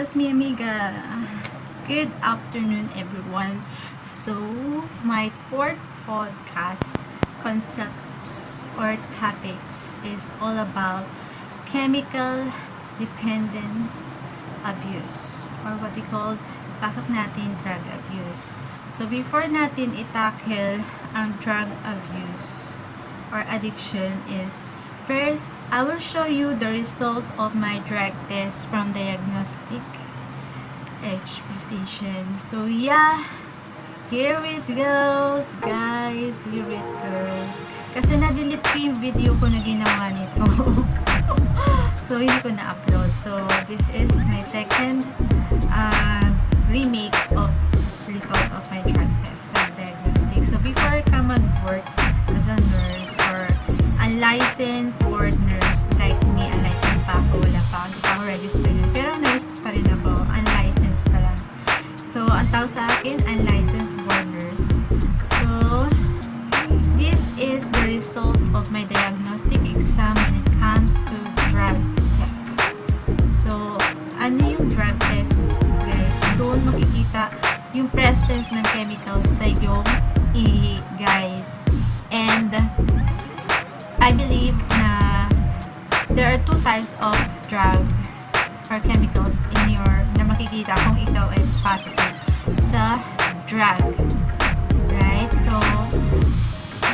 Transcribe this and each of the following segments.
amigos, mi amiga. Good afternoon, everyone. So, my fourth podcast concepts or topics is all about chemical dependence abuse, or what we call, pasok natin, drug abuse. So, before natin itackle ang drug abuse or addiction is, first, I will show you the result of my drug test from diagnostic edge precision. So yeah, here it goes, guys. Here it goes. Kasi na-delete ko yung video ko na ginawa nito. So hindi ko na-upload. So this is my second remake of result of my drug test sa diagnostic. So before ka mag-work as a nurse or unlicensed board nurse like me, unlicensed pa ako, wala pa, hindi pa ako registered, pero nurse pa rin ako, unlicensed pa lang. So ang tawag sa akin, unlicensed board nurse. So this is the result of my diagnostic exam when it comes to drug test. So ano yung drug test, guys? Doon makikita yung presence ng chemicals sa iyong ihi, guys. And I believe na there are two types of drug or chemicals in your na makikita kung ikaw ay positive sa drug, right? So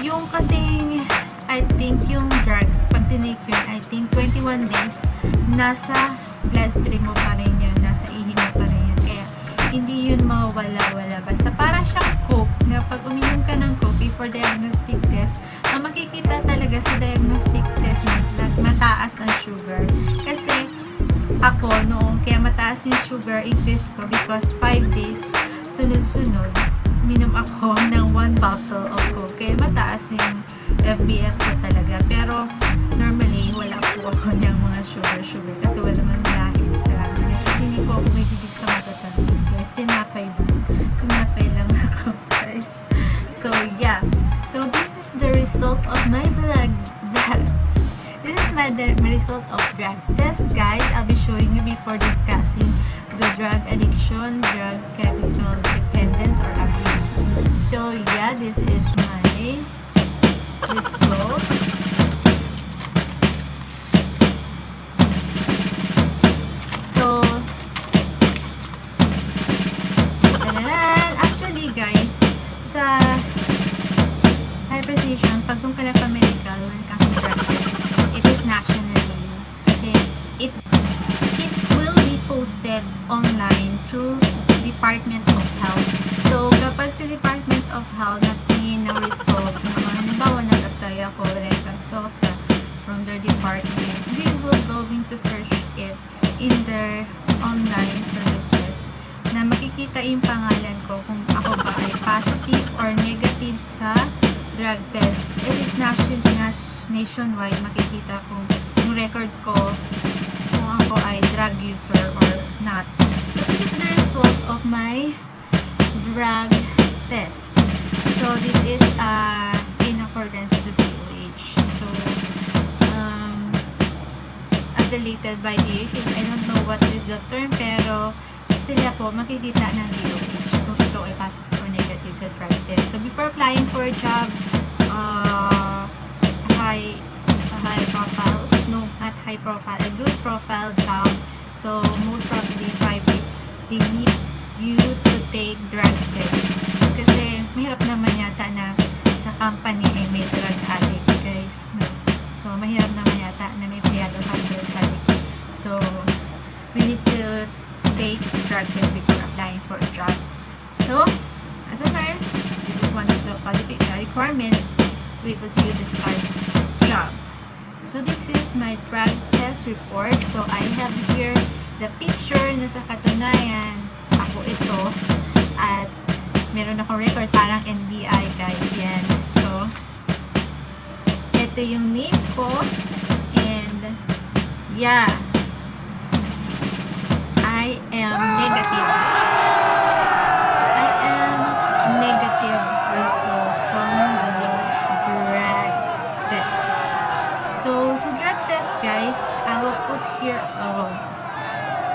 yung kasing I think yung drugs pag tinake yun, I think 21 days nasa bloodstream mo pa rin yun, nasa ihi mo pa rin yun, kaya hindi yun mawala-wala. Basta parang siyang coke na pag uminom ka ng coke before diagnostic test, ang makikita talaga sa diagnostic test na mataas ang sugar. Kasi ako noong kaya mataas yung sugar increase ko because 5 days sunod-sunod minom ako ng 1 bottle of coke, kaya mataas yung FBS ko talaga. Pero normally wala po ako ng mga sugar kasi wala man lahis sa amin. Hindi po ako may bibig sa matatamis, guys. Tinapay lang ako, guys. So yeah, so this is the result of my this is my result of drug test, guys. I'll be showing you before discussing the drug addiction, drug chemical dependence or abuse. So yeah, this is my result. So actually, guys, sa high precision, pag doon ka na pa-medical, when it comes to drug test, it is nationally. Kasi it will be posted online through Department of Health. So, kapag sa Department of Health natingin ng result, halimbawa nag-apply ako, from their department, they will going to search it in their online services na makikita yung pangalan ko kung ako ba ay positive or negative sa drug test. It is nationwide, makikita kung yung record ko kung ako ay drug user or not. So this is the result of my drug test. So this is in accordance to DOH. So affiliated by DOH. I don't know what is the term, pero sila po makikita ng DOH kung ito ay positive or negative sa drug test. So before applying for a job, a good profile job, so most probably they need you to take drug tests. Kasi mahirap naman yata na sa company ay may drug addict, guys. No? So mahirap naman yata na may empleyado kang drug addict. So we need to take drug test before applying for a job. So as a nurse, this is one of the requirements to be able to do this type of job. So this is my drug test report. So I have here the picture na sa katunayan ako ito, at meron akong record parang NBI, guys. Yan. So ito yung name ko, and yeah, I am negative. Result from the drug test. So, sa drug test, guys, I will put here a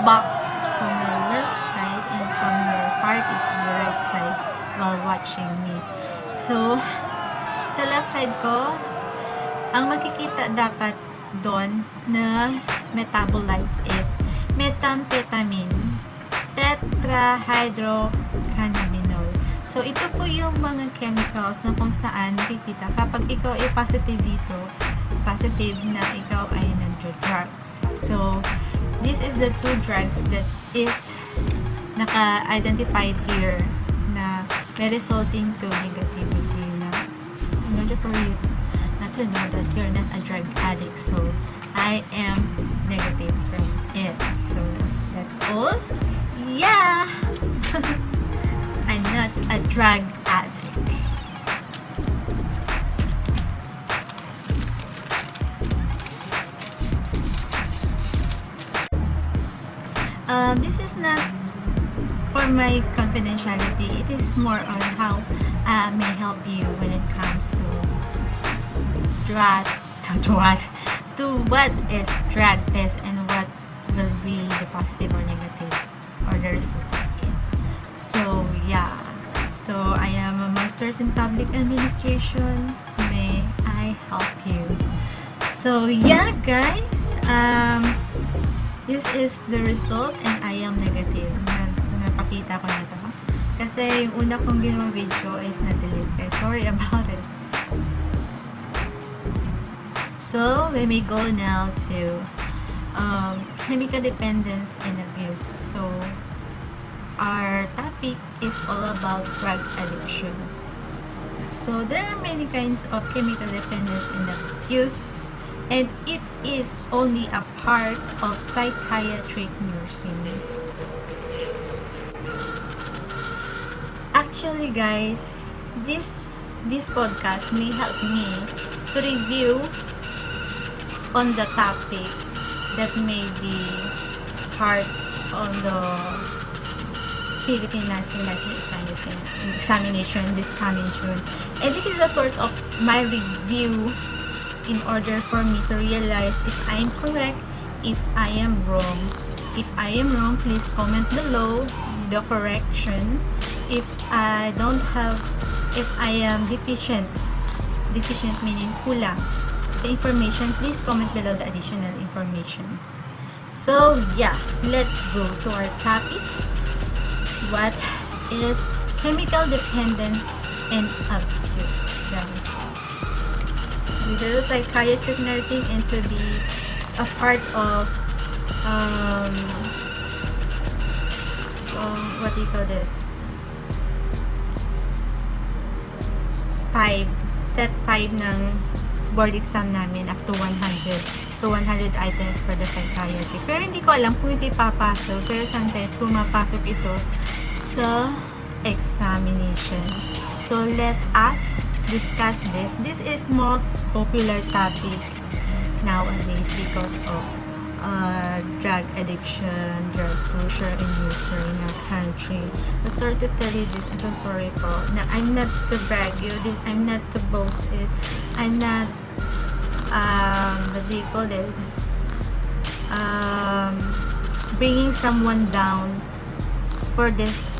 box from my left side and from your heart is your right side while watching me. So, sa left side ko, ang makikita dapat doon na metabolites is methamphetamine, tetrahydrocannabinol. So, ito po yung mga chemicals na kung saan makikita kapag ikaw ay positive dito, positive na ikaw ay nagjo-drugs. So, this is the two drugs that is naka-identified here na may resulting to negativity na in order for you not to know that you're not a drug addict. So, I am negative from it. So, that's all. Yeah! I'm not a drug addict. This is not for my confidentiality. It is more on how I may help you when it comes to what is drug test and what will be the positive or negative or the result of it. So yeah, so I am a master's in public administration. May I help you? So yeah, guys, this is the result and I am negative. Napakita ko na to. Kasi yung una kong ginawa video is na-delete. Okay, sorry about it. So, we may go now to chemical dependence and abuse. So, our topic is all about drug addiction. So, there are many kinds of chemical dependence and abuse, and it is only a part of psychiatric nursing. Actually, guys, this podcast may help me to review on the topic that may be hard on the Philippine National Examination this coming June. And this is a sort of my review in order for me to realize if I am correct, if I am wrong. If I am wrong, please comment below the correction. If I am deficient meaning kulang the information, please comment below the additional informations. So yeah, let's go to our topic. What is chemical dependence and abuse, guys? This is psychiatric nursing and to be a part of what do you call this? Set 5 ng board exam namin up to 100. So, 100 items for the psychiatry. Pero hindi ko alam kung hindi papasok. Pero sometimes pumapasok ito sa examination. So, let us discuss this. This is most popular topic nowadays because of drug addiction, drug pusher, and user in our country. So, sorry to tell you this. I'm so sorry po. Na I'm not to brag you. I'm not to boast it. I'm not what do you call it? Bringing someone down for this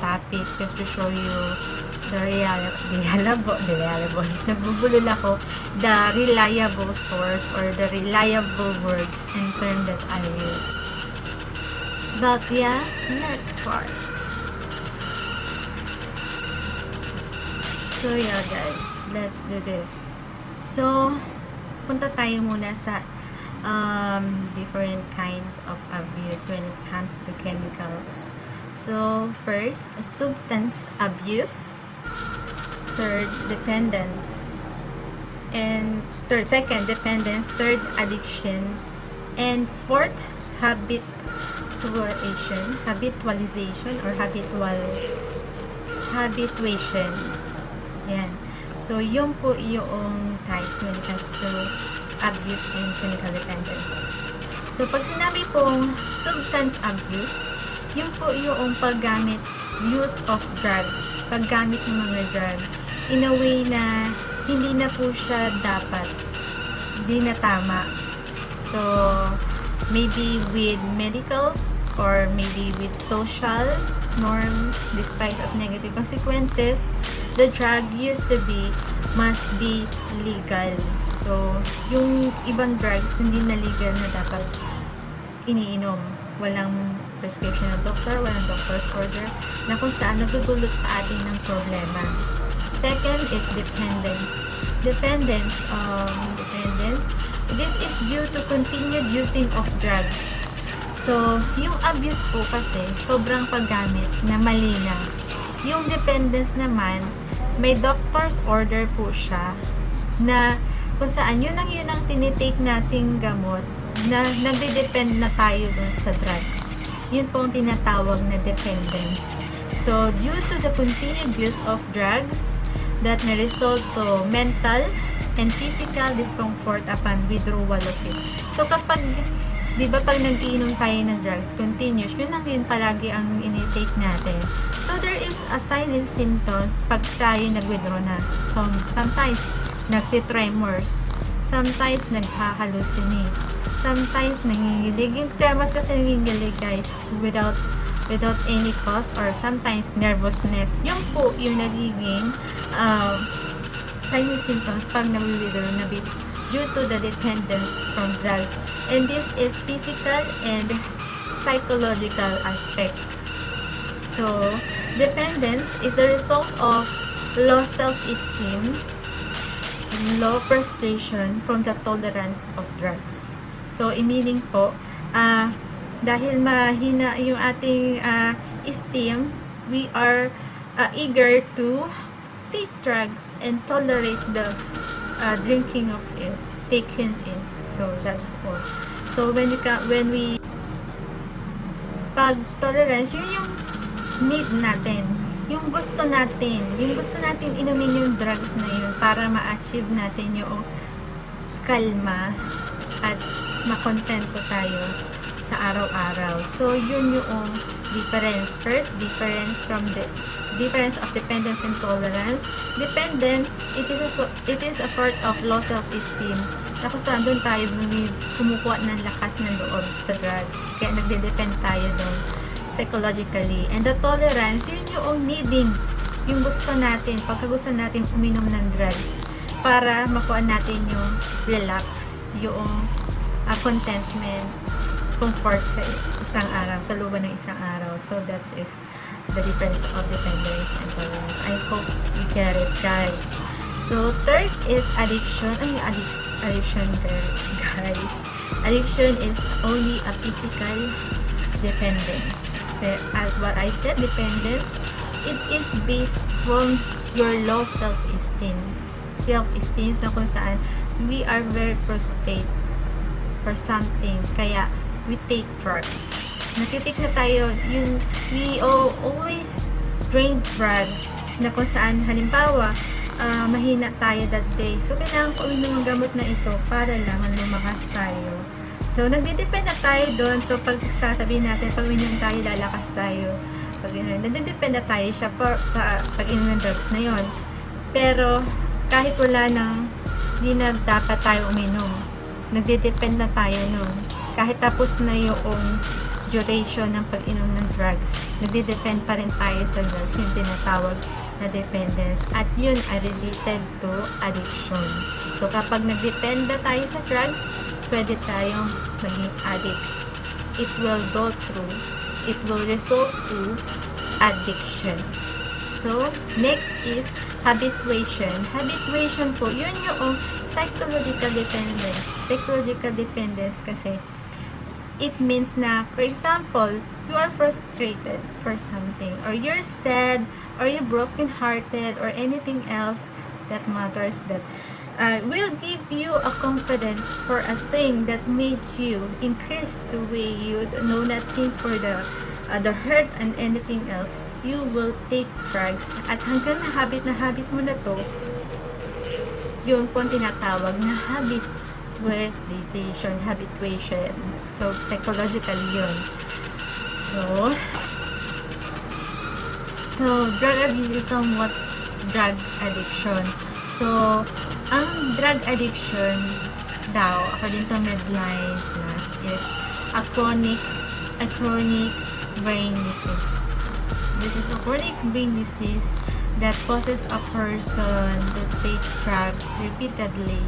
topic just to show you the reliable source or the reliable words and term that I use. But yeah, let's start. So yeah, guys, let's do this. So, punta tayo muna sa different kinds of abuse when it comes to chemicals. So, first, substance abuse. Third, dependence. And second, dependence. Third, addiction. And fourth, habitualization or habituation. Yan. So, yun po yung types when it comes to abuse and chemical dependence. So, pag sinabi pong substance abuse, yun po yung paggamit, use of drugs, paggamit ng mga drug, in a way na hindi na po siya dapat, hindi na tama. So, maybe with medical or maybe with social norms, despite of negative consequences, the drug used to be must be legal. So, yung ibang drugs hindi na legal na dapat iniinom. Walang prescription ng doktor, walang doctor's order, na kung saan nagdudulot sa atin ng problema. Second is dependence. Dependence. This is due to continued using of drugs. So, yung abuse po kasi, sobrang paggamit na mali na. Yung dependence naman, may doctor's order po siya na kung saan yun ang tinitake nating gamot na nagde-depend na tayo dun sa drugs. Yun po ang tinatawag na dependence. So, due to the continued use of drugs that may result to mental and physical discomfort upon withdrawal of it. So, kapag, di ba pag nag-iinom tayo ng drugs, continuous, yun ang yun palagi ang initake natin. So, there is a silent symptoms pag tayo nag-withdraw na. So, sometimes, nagtitremors. Sometimes, naghahallucinate. Sometimes, nangingilig. Yung tremors kasi nangingilig, guys, without any cause, or sometimes, nervousness. Yung po, yung nagiging silent symptoms pag nag-withdraw na bit due to the dependence from drugs. And this is physical and psychological aspect. So, dependence is the result of low self-esteem, low frustration from the tolerance of drugs. So, meaning po, dahil mahina yung ating esteem, we are eager to take drugs and tolerate the drinking of it, taking it. So, that's all. So, when we pag tolerance, yun yung need natin. Yung gusto natin inumin yung drugs na yun para ma-achieve natin yung kalma at makontento tayo sa araw-araw. So, yun yung difference. First, difference of dependence and tolerance. Dependence, it is a sort of low self-esteem. Tapos saan doon tayo kumukuha ng lakas ng loob sa drugs. Kaya nagde-depend tayo doon psychologically. And the tolerance, yun yung needing. Yung gusto natin, pagka gusto natin uminom ng drugs para makuha natin yung relax, yung contentment, comfort sa isang araw, sa loob ng isang araw. So, that is the difference of dependence and tolerance. I hope you get it, guys. So, third is addiction. Ano yung addiction there, guys? Addiction is only a physical dependence. So, as what I said, dependence, it is based from your low self-esteem. Self-esteem na kung saan we are very frustrated for something. Kaya, we take drugs. Nakitik na tayo, we always drink drugs na kung saan, halimbawa, mahina tayo that day. So, kailangan ko uminom ng gamot na ito para lang lumakas tayo. So, nagdidepend na tayo doon. So, pag sasabihin natin, pag uminom tayo, lalakas tayo. Nagdidepend na tayo siya sa pag-inom ng drugs na yon. Pero, kahit wala nang, hindi na dapat tayo uminom. Nagdidepend na tayo noon. Kahit tapos na yung duration ng pag-inom ng drugs, nagdidepend pa rin tayo sa drugs, yung tinatawag na dependence. At yun ay related to addiction. So, kapag nagdepend na tayo sa drugs, pwede tayong maging addict. It will result to addiction. So, next is habituation. Habituation po, yun yung psychological dependence. Psychological dependence kasi it means na, for example, you are frustrated for something, or you're sad, or you're broken-hearted, or anything else that matters that will give you a confidence for a thing that made you increase the way you know nothing for the hurt and anything else. You will take drugs at hanggang na habit mo na to, yun po ang tinatawag na habituation. So, psychologically yun. So, drug abuse is somewhat drug addiction. So, ang drug addiction daw, according to Medline Plus, is a chronic a chronic brain disease. This is a chronic brain disease that causes a person to take drugs repeatedly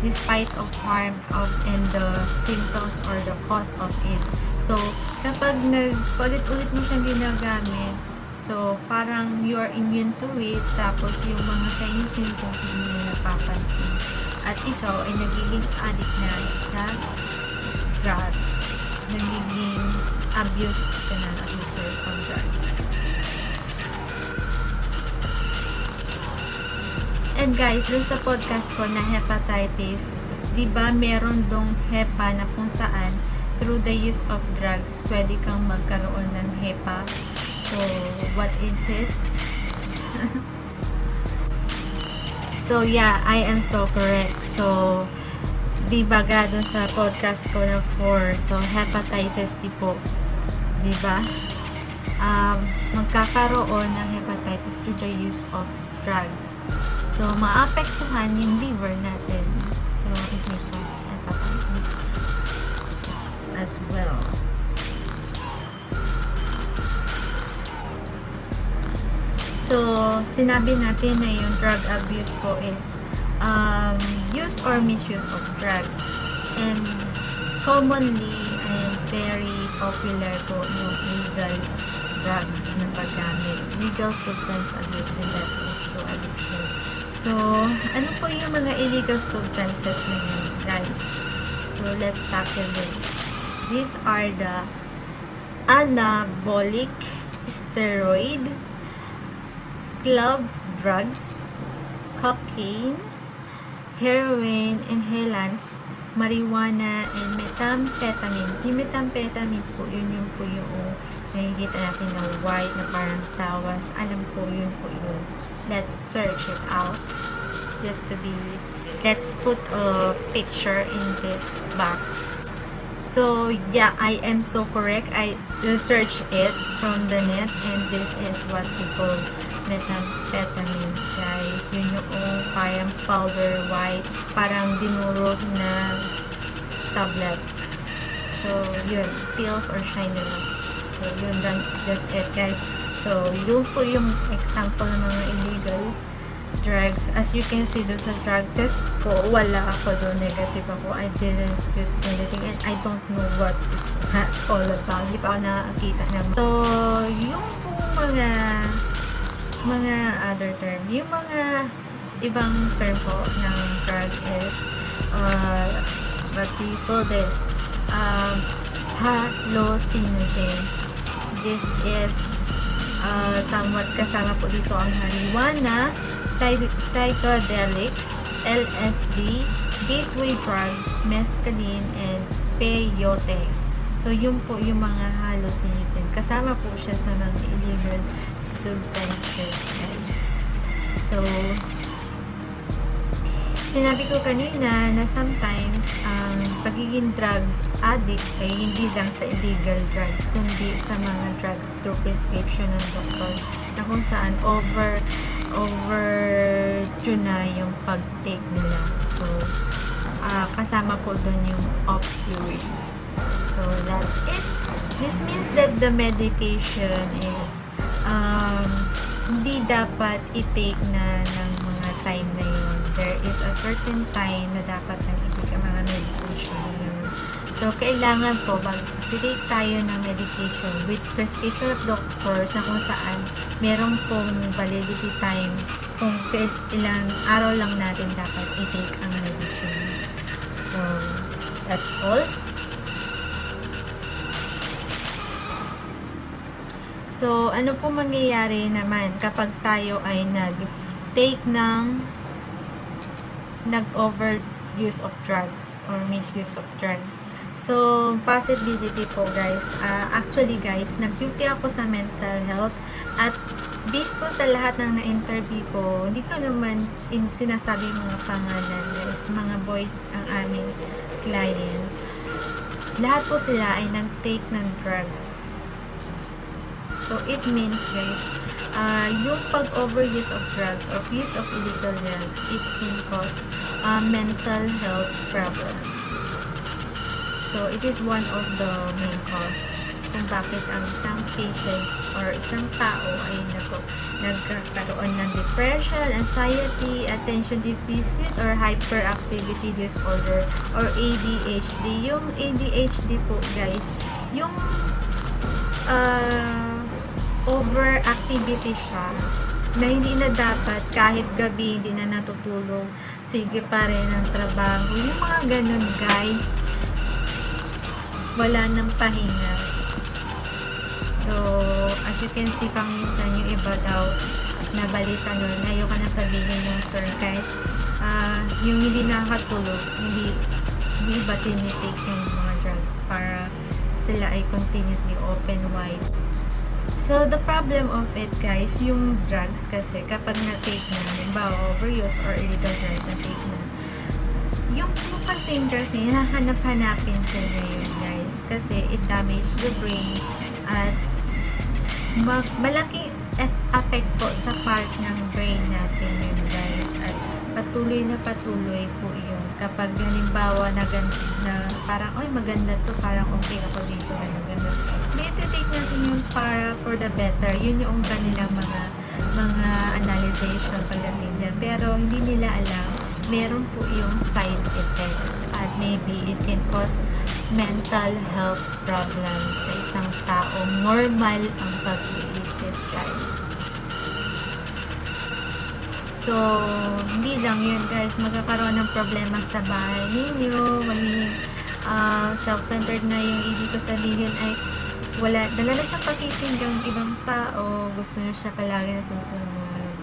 despite of harm and the symptoms or the cause of it. So, kapag ulit-ulit mo siyang ginagamit, so parang you are immune to it, tapos yung mga signs symptoms hindi mo napapansin. At ikaw ay nagiging addict na sa drugs. Nagiging abuser of drugs. And guys, dun sa podcast ko na hepatitis, di ba meron dong hepa na kung saan through the use of drugs, pwede kang magkaroon ng hepa. So, what is it? So, yeah, I am so correct. So, di ba ga dun sa podcast ko na 4, so hepatitis C po. Di ba? Magkakaroon ng hepatitis through the use of drugs. So, maapektuhan yung liver natin. So, it may cause hepatitis as well. So, sinabi natin na yung drug abuse po is use or misuse of drugs. And commonly and very popular po yung illegal drugs na paggamit. Legal substance abuse din that is to addiction. So, ano po yung mga illegal substances na yun, guys? So, let's tackle this. These are the anabolic steroid, club drugs, cocaine, heroin, inhalants, marijuana, and methamphetamines. Yung methamphetamines po, yun po yung nakikita natin na white na parang tawas. Alam ko, yun po yun. Let's search it out. Let's put a picture in this box. So, yeah, I am so correct. I researched it from the net, and this is what we call methamphetamines, guys. Yun yung parang powder white, parang dinurog na tablet. So, yun, pills or shiny. So, yun, that's it, guys. So, yun po yung example ng mga illegal drugs. As you can see doon sa drug test ko, wala ako doon, negative ako. I didn't use anything and I don't know what is that all about. Hindi pa ako nakakita naman. So, yung po mga other term, yung mga ibang term po ng drugs is what do you call this? Hallucinogen. This is somewhat kasama po dito ang marijuana, psychedelics, LSD, gateway drugs, mescaline, and peyote. So, yun po yung mga hallucinogen. Kasama po siya sa mga illegal substances, guys. So, sinabi ko kanina na sometimes pagiging drug addict ay hindi lang sa illegal drugs kundi sa mga drugs through prescription ng doktor na kung saan overdue na yung pag-take nila. So, kasama po doon yung opioids. So, that's it. This means that the medication is hindi dapat i-take na ng mga time na yun. There is a certain time na dapat nang i-take ang mga medication. So, kailangan po, mag-take tayo ng medication with prescription of doctors na kung saan meron pong validity time kung ilang araw lang natin dapat i-take ang medicine. So, that's all. So, ano po mangyayari naman kapag tayo ay nag-take ng nag-overuse of drugs or misuse of drugs? So, possibility po, guys. Actually, guys, nag-duty ako sa mental health at based po sa lahat ng na-interview ko, hindi ko naman sinasabi mga pangalan, guys. Mga boys ang aming client. Lahat po sila ay nag-take ng drugs. So, it means, guys, yung pag-overuse of drugs or use of illegal drugs, it can cause mental health problems. So, it is one of the main cause kung bakit ang isang patient or isang tao ay nagkakaroon ng depression, anxiety, attention deficit, or hyperactivity disorder, or ADHD. Yung ADHD po guys, yung overactivity siya na hindi na dapat kahit gabi hindi na natutulog, sige pa rin ang trabaho, yung mga ganun guys, wala nang pahinga. So as you can see, paminsan yung iba daw na balita nun, ayoko na sabihin yung term guys, yung hindi nakatulog, hindi ba tinitake yung mga drugs para sila ay continuously open wide. So, the problem of it guys, yung drugs kasi kapag na-take na, halimbawa overuse or illegal drugs na-take na, yung kasing drugs na hinahanap-hanapin sila yun guys, kasi it damage the brain at malaking effect po sa part ng brain natin yun guys, at patuloy po yun kapag halimbawa na parang oy maganda to, parang okay ako dito, ganda, i-take natin yung para for the better, yun yung kanilang mga analysis pagdating dyan, pero hindi nila alam meron po yung side effects at maybe it can cause mental health problems sa isang taong normal ang pag-iisip guys. So, hindi lang yun guys, magkakaroon ng problema sa bahay ninyo, magiging self-centered na yung ibig ko sabihin ay dala na siyang pakikinig ng ibang tao, gusto nyo siya palagi na susunod.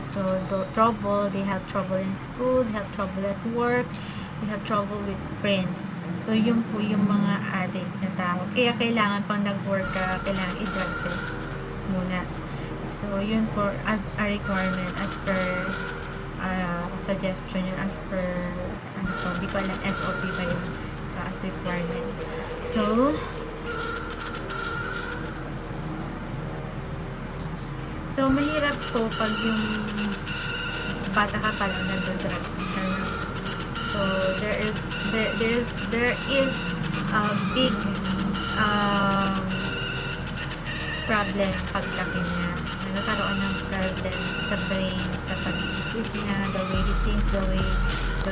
So, they have trouble in school, they have trouble at work, they have trouble with friends. So, yun po yung mga addict na tao. Kaya kailangan pang nag-work ka, kailangan i-drug test muna. So, yun po as a requirement, as per suggestion yun, as per hindi ko alam, SOP ba yun sa as requirement. So mahirap po pag yung bata ka pa lang nag-drugs. So there is a big problem paglaki niya. Nagkakaroon ng problem sa brain, sa pag-iisip niya, the way he thinks, the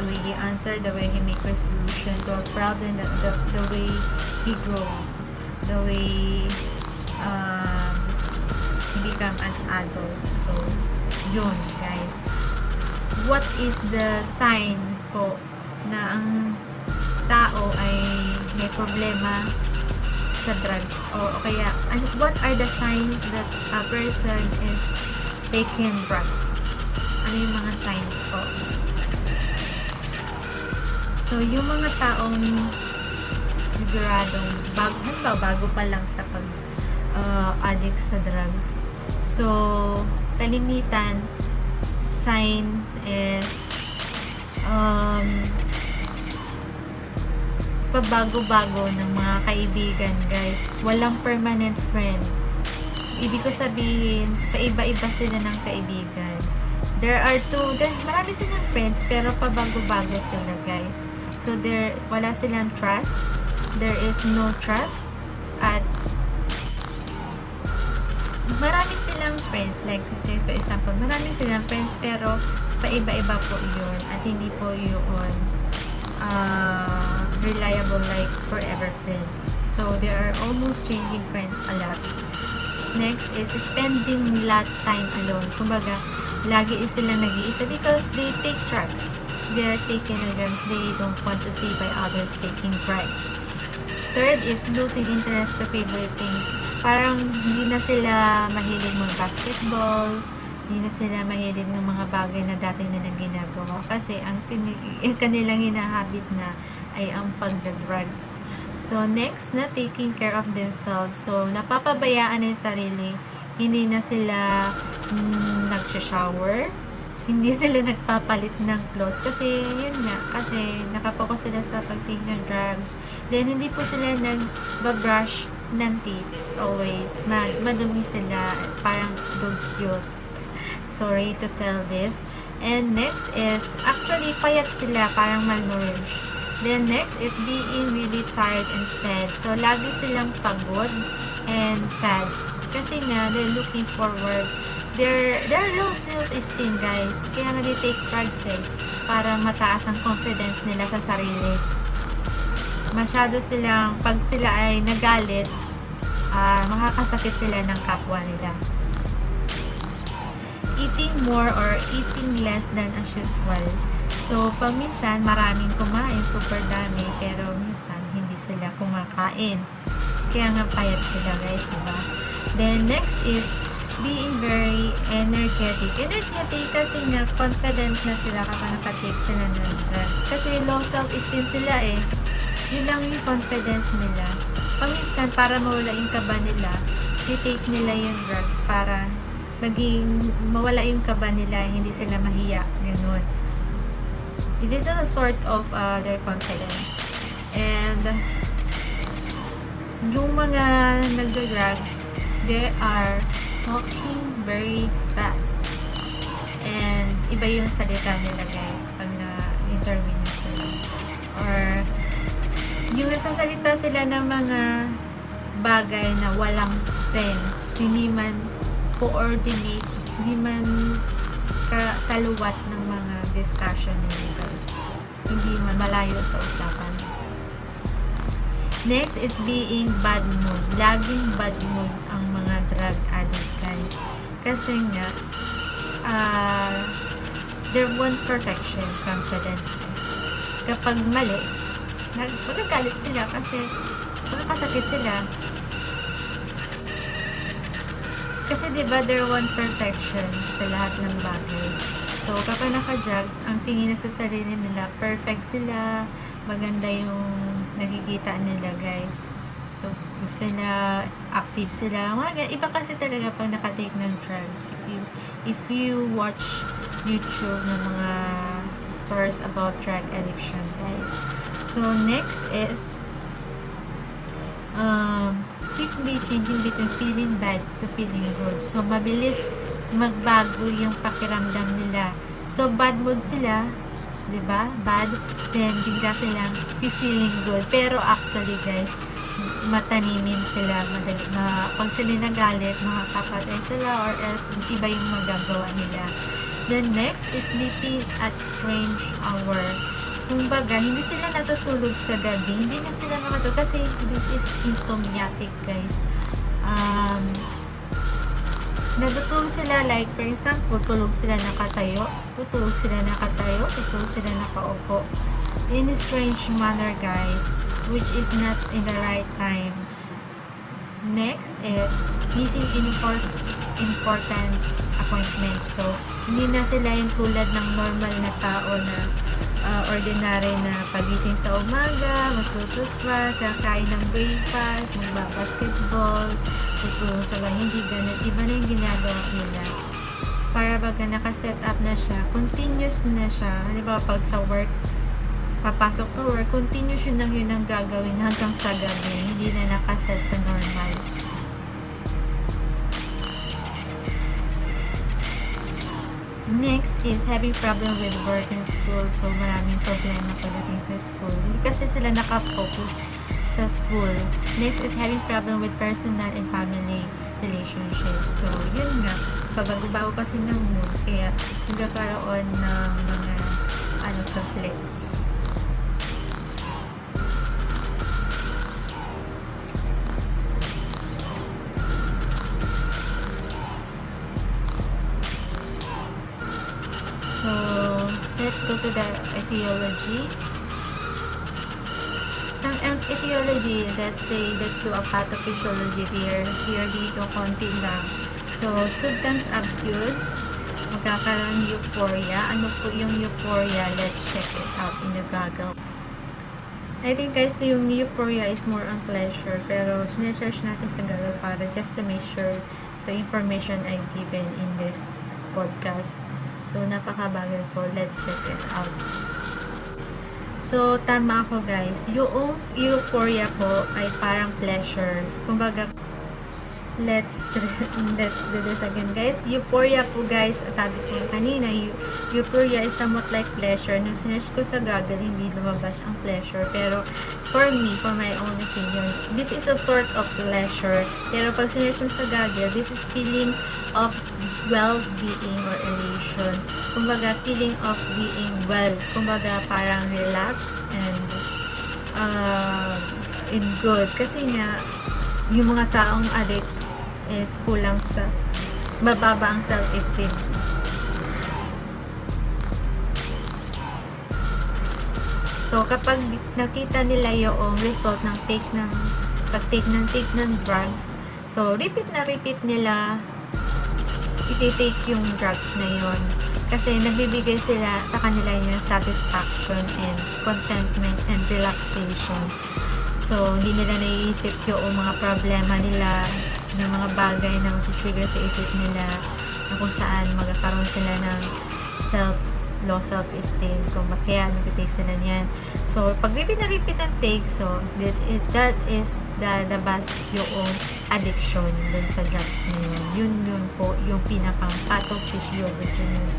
way he answer, the way he make resolution to a problem, the way he grow, the way he become an adult. So yun guys, what is the sign po na ang tao ay may problema sa drugs, o kaya what are the signs that a person is taking drugs? Ano yung mga signs po? So yung mga taong siguradong bago pa lang sa pag addict sa drugs, so kalimitan signs is pabago-bago ng mga kaibigan guys, walang permanent friends. Ibig ko sabihin, paiba-iba sila ng kaibigan. Marami silang friends pero pabago-bago sila guys. So wala silang trust, there is no trust, at marami silang friends, like for example, marami silang friends pero paiba-iba po yun, at hindi po yun reliable like forever friends. So they are almost changing friends a lot. Next is spending lot time alone. Kumbaga, lagi sila nag-iisa because they take drugs. They are taking drugs. They don't want to see by others taking drugs. Third is losing interest to favorite things. Parang hindi na sila mahilig mag-basketball, hindi na sila mahilig ng mga bagay na dati na ginagawa kasi ang kanilang hinahabit na ay ang pagda-drugs. So next na taking care of themselves. So napapabayaan na yung sarili, hindi na sila nag-shower, hindi sila nagpapalit ng clothes kasi yun nga, kasi nakapokus sila sa pag-take ng drugs. Then hindi po sila nag-brush ng teeth always. Madumi sila, parang dugyot. Sorry to tell this. And next is, actually, payat sila, parang malnourished. Then next is being really tired and sad. So lagi silang pagod and sad. Kasi nga, they're looking forward. They're low self-esteem, guys. Kaya nga they take drugs para mataas ang confidence nila sa sarili. Masyado silang, pag sila ay nagalit, makakasakit sila ng kapwa nila. Eating more or eating less than as usual. So, pag minsan, maraming kumain, super dami, pero minsan, hindi sila kumakain. Kaya nga payat sila, guys, diba? Then, next is being very energetic. Energetic kasi nga, confident na sila kapag nakatake sila ng drugs. Kasi low self-esteem sila Yun lang yung confidence nila. Paminsan, para mawala yung kaba nila, i-take nila yung drugs para mawala yung kaba nila, hindi sila mahiya. Ganun. It is a sort of their confidence. And yung mga nagda-drugs, they are talking very fast. And iba yung salita nila, guys, pag na-interview nyo sila. Or yung nagsasalita sila ng mga bagay na walang sense, hindi man coordinate, hindi man kasaluwat ng mga discussion nila, guys. Hindi man malayo sa usapan. Next is being bad mood. Laging bad mood ang mga drug addict, guys. Kasi nga, they want protection, confidence. Kapag mali, magagalit sila kasi makakasakit sila. Kasi diba, they want protection sa lahat ng bagay. So, kapag naka-drugs, ang tingin na sa sarili nila, perfect sila, maganda yung nakikita nila, guys. So, gusto na active sila. Iba kasi talaga pag nakatake ng drugs. If you watch YouTube ng mga source about drug addiction, guys. So, next is quickly changing between feeling bad to feeling good. So, mabilis magbago yung pakiramdam nila. So, bad mood sila, diba? Bad. Then, bigla silang feeling good. Pero actually, guys, matanimin sila. Pag sila nagalit, makakapatay sila or else iba yung magagawa nila. Then, next is sleeping at strange hours. Kumbaga, hindi sila natutulog sa gabi. Hindi na sila makatulog kasi this is insomniatic, guys. Natutulog sila, like, for example, tulog sila nakatayo, tutulog sila nakaupo. In a strange manner, guys, which is not in the right time. Next is missing important appointments. So, hindi na sila yung tulad ng normal na tao na ordinary na pagising sa umaga, magtututbrush, kakain ng breakfast, magbabasketball, tutulong sa bahay. Hindi ganun. Iba na yung ginagawa nila. Para baga nakaset up na siya, continuous na siya. Halimbawa, pag sa work, papasok sa work, continuous yun ang gagawin hanggang sa gabi. Hindi na nakaset sa normal. Next is having problem with work and school. So, maraming problema pagdating sa school. Hindi kasi sila nakafocus sa school. Next is having problem with personal and family relationships. So, yun nga. Pabago-bago kasi ng mood. Kaya, nagkakaroon ng mga conflicts. So, let's go to the etiology. Some etiology, let's do a pathophysiology here dito, konti lang. So, substance abuse, magkakaroon euphoria. Ano po yung euphoria? Let's check it out in the gagaw. I think, guys, yung euphoria is more on pleasure, pero sinesearch natin sa gagaw para just to make sure the information I've given in this podcast. So, napakabagal po. Let's check it out. So, tama ako, guys. Yung euphoria po ay parang pleasure. Kumbaga, let's do this again, guys. Euphoria po, guys. Sabi ko kanina, euphoria is somewhat like pleasure. Nung sinerch ko sa Google, hindi lumabas ang pleasure. Pero for me, for my own opinion, this is a sort of pleasure. Pero pag sinerch mo sa Google, this is feeling of well-being or elation. Kumbaga, feeling of being well. Kumbaga, parang relax and in good. Kasi nga, yung mga taong addict is kulang sa mababa ang self-esteem. So, kapag nakita nila yung result ng pag-take ng drugs, so, repeat nila iti-take yung drugs na yon. Kasi nagbibigay sila sa kanila yung satisfaction and contentment and relaxation. So, hindi nila naiisip yung mga problema nila, ng mga bagay na mag-trigger sa isip nila, na kung saan magkakaroon sila ng low self-esteem. Kung kaya nag-take sila niyan. So, pag repeat ang take, so, that is lalabas yung addiction dun sa drugs na yun. Yun po, yung pinakang pathophysiology yun.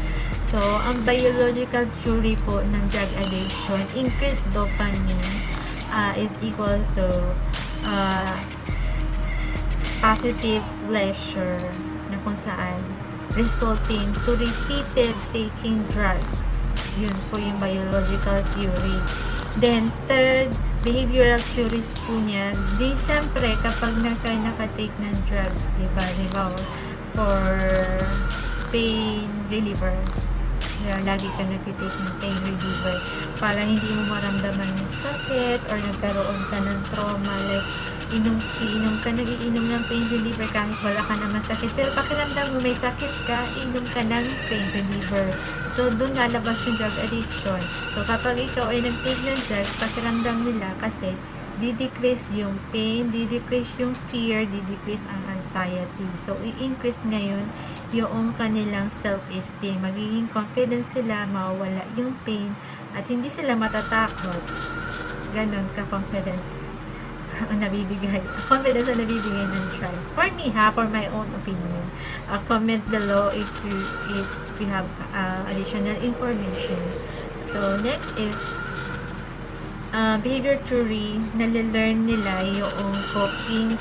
So, ang biological theory po ng drug addiction, increased dopamine is equals to positive pleasure na kung saan resulting to repeated taking drugs. Yun po yung biological theory. Then, third, behavioral theories po niya, di syempre kapag nakatake ng drugs, diba, for pain reliever. Lagi ka nagtitake ng pain reliever para hindi mo maramdaman yung sakit or nagkaroon ka ng trauma, like inom ka, nagiinom ng pain reliever kahit wala ka naman sakit, pero pakiramdam mo may sakit ka, inom ka ng pain reliever. So, doon lalabas yung drug addiction. So, kapag ikaw ay nag-take ng drugs, pakiramdam nila kasi di-decrease yung pain, di-decrease yung fear, di-decrease ang anxiety. So, i-increase ngayon yung kanilang self-esteem. Magiging confident sila, mawawala yung pain, at hindi sila matatakot. Ganon ka-confidence ang nabibigay. Confidence ang nabibigay ng drugs. For me, for my own opinion. Comment below if you have additional information. So, next is behavior theory. Nalalearn nila yung coping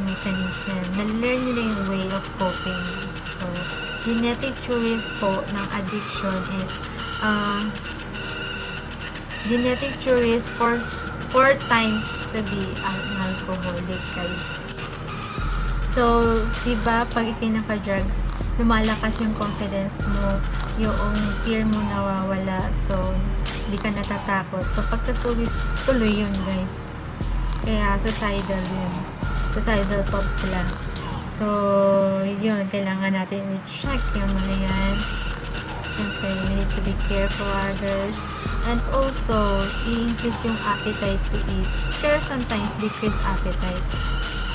mechanism. Nalalearn nila yung way of coping. So, genetic theories po ng addiction is genetic theories for 4 times to be an alcoholic, guys. So, diba, pag ikinaka-drugs, lumalakas yung confidence mo, yung fear mo nawawala, so, hindi ka natatakot. So, pagkasulis, tuloy yun, guys. Kaya, suicidal yun. Suicidal thoughts sila. So, yun, kailangan natin i-check yung mga yan. Siyempre, we need to be careful others. And also, i-increase yung appetite to eat. Pero sometimes, decrease appetite.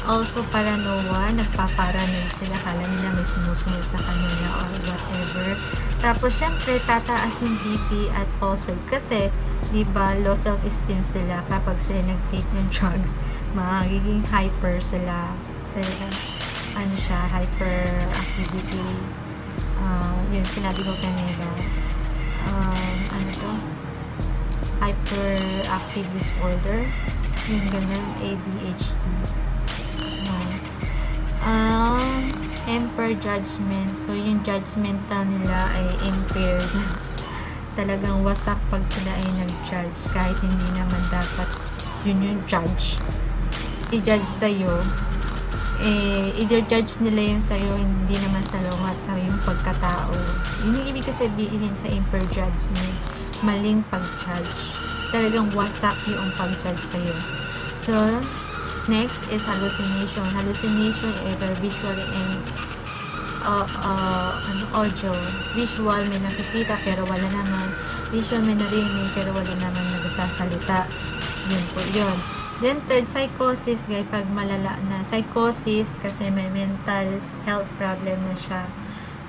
Also, paranoia, nagpaparanoid sila. Kala nila may sumusunod sa kanila or whatever. Tapos, syempre, tataas yung BP at pulse rate. Kasi, diba, low self-esteem sila kapag sila nag-take ng drugs. Magiging hyper sila. Hyperactivity. Yun, sinabi ko kanina. Hyperactive disorder. Yung ganun, ADHD. Impaired judgment. So, yung judgmental nila ay impaired. Talagang wasak pag sila ay nag-judge. Kahit hindi naman dapat yun yung judge. I-judge sa'yo. I-judge nila yun sa'yo, hindi naman sa at sa yung pagkatao. Yun yung ibig sabihin sa impaired judgment. Maling pag-judge. Talagang wasak yung pag-judge sa'yo. So, next is hallucination. Hallucination, either visual and audio. Visual, may nakikita pero wala naman. Visual, may narinig pero wala naman nagsasalita. Yun po yun. Then, third, psychosis. Guys, pag malala na. Psychosis, kasi may mental health problem na siya.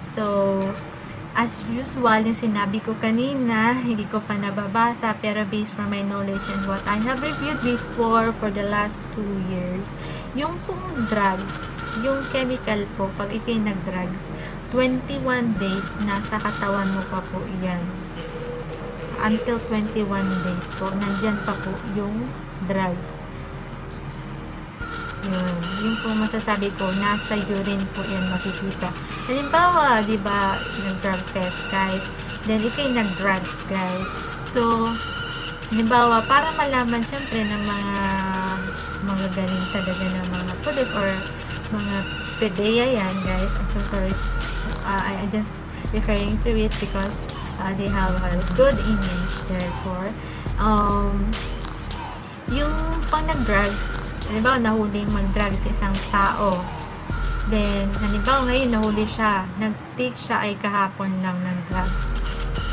So, As usual, yung sinabi ko kanina, hindi ko pa nababasa, pero based from my knowledge and what I have reviewed before for the last 2 years, yung pong drugs, yung chemical po, pag ikay nag-drugs, 21 days, nasa katawan mo pa po yan. Until 21 days po, nandyan pa po yung drugs. Yun po masasabi ko, nasa urine po yan makikita. Halimbawa, di ba, nag-drug test, guys. Then, ikay nag-drugs, guys. So, halimbawa, para malaman, syempre, ng mga galing talaga ng mga police or mga PDEA yan, guys. I'm so sorry. I just referring to it because they have a good image, therefore. Yung pang nag-drugs, halimbawa, nahuling mag-drugs sa isang tao. Then, halimbawa, ngayon, nahuli siya. Nag-take siya ay kahapon lang ng drugs.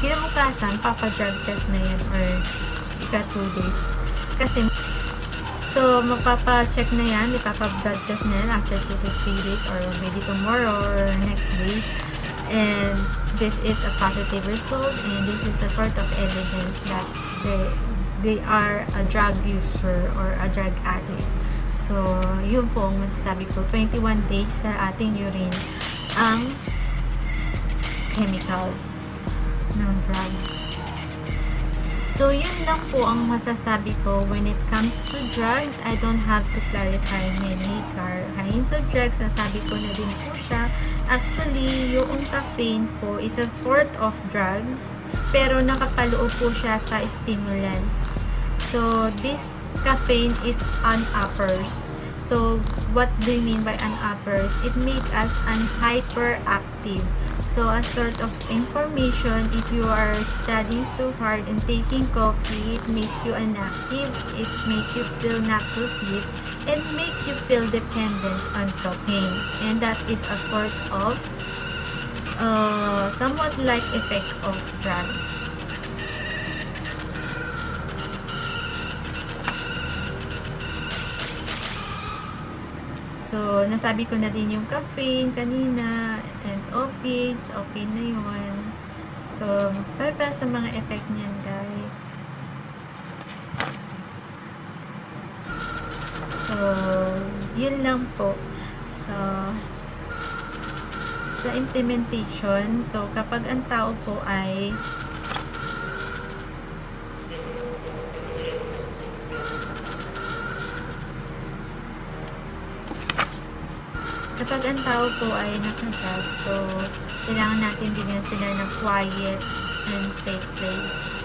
Kinabukasan, papa-drug test na yan or ika 2 days. Kasi, so, mapapa-check na yan, ipapa-blood test na yan after 2 to 3 days or maybe tomorrow or next week. And, this is a positive result and this is a sort of evidence that they are a drug user or a drug addict. So, yun po ang masasabi ko. 21 days sa ating urine ang chemicals ng drugs. So, yun lang po ang masasabi ko when it comes to drugs. I don't have to clarify many kinds of drugs. Nasabi ko na din po siya. Actually, yung caffeine po is a sort of drugs, pero nakapaloob po siya sa stimulants. So, this caffeine is an-uppers. So, what do you mean by an-uppers? It makes us hyperactive. So, a sort of information, if you are studying so hard and taking coffee, it makes you inactive, it makes you feel not to sleep, it makes you feel dependent on caffeine. And that is a sort of somewhat like effect of drugs. So, nasabi ko na din yung caffeine kanina and opiates. Okay na yun. So, para sa mga effect niyan, guys. So, yun lang po. So, sa implementation, so, kapag ang tao po ay naka-drug, so, kailangan natin bigyan sila ng quiet and safe place.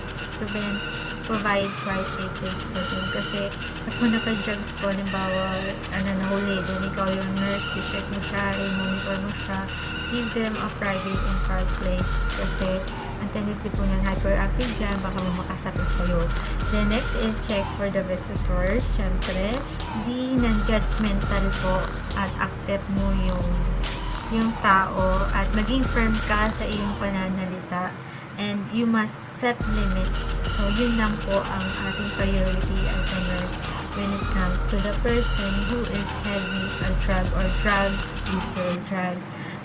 Provide quiet, safe place for them. Kasi, kung naka-drugs po, halimbawa, nahuli, then ikaw yung nurse, i-check mo siya, i-monitor mo siya, give them a private and quiet place. Kasi, ang tendency po ng hyperactive dyan, baka makasapit sa'yo. The next is check for the visitors. Siyempre, di non-judgmental po at accept mo yung tao at maging firm ka sa iyong pananalita and you must set limits. So, yun lang po ang ating priority as a nurse when it comes to the person who is having a drug or drug user, drug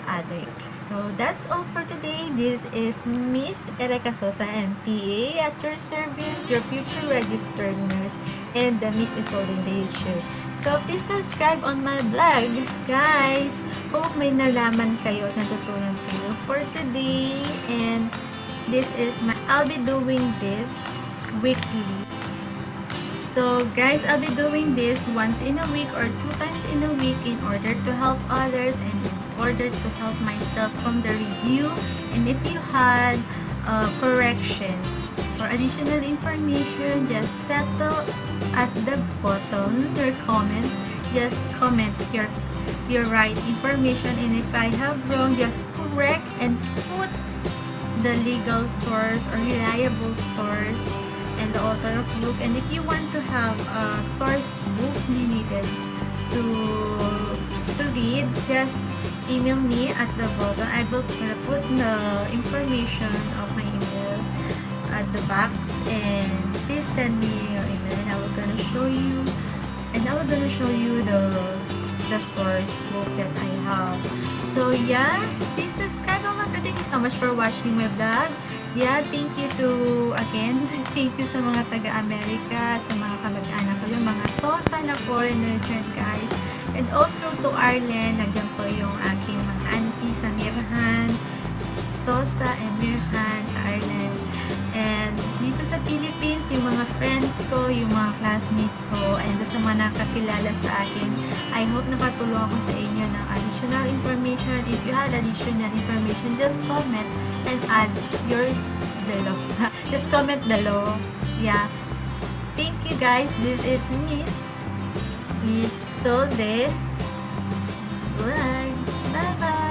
addict. So, that's all for today. This is Miss Erica Sosa, MPA, at your service, your future registered nurse, and the Miss ysolde in the YouTube. So, please subscribe on my blog, guys. Hope may nalaman kayo, natutunan kayo for today. And this is I'll be doing this weekly. So, guys, I'll be doing this once in a week or 2 times in a week in order to help others and in order to help myself from the review. And if you had corrections or additional information, just settle at the bottom your comments. Just comment your right information, and if I have wrong, just correct and put the legal source or reliable source and the author of book. And if you want to have a source book you needed to read, just email me at the bottom. I will put the information of my email at the box, and please send me your email and I will gonna show you the source book that I have. So So yeah, please subscribe mga ka. Thank you so much for watching my vlog. Yeah, thank you to, again, thank you sa mga taga-America, sa mga kamag-anak ko, yung mga sosa na foreigner dyan, guys. And also to Arlen, nagyan po yung aking mga auntie sa Mirhan, Sosa and Mirhan sa Ireland. And dito sa Philippines, yung mga friends ko, yung mga classmates ko, and sa mga nakakilala sa akin, I hope nakatulong ako sa inyo ng additional information. If you had additional information, just comment and add your below. Just comment below. Yeah. Thank you guys. This is Miss ysolde. Bye. Bye-bye.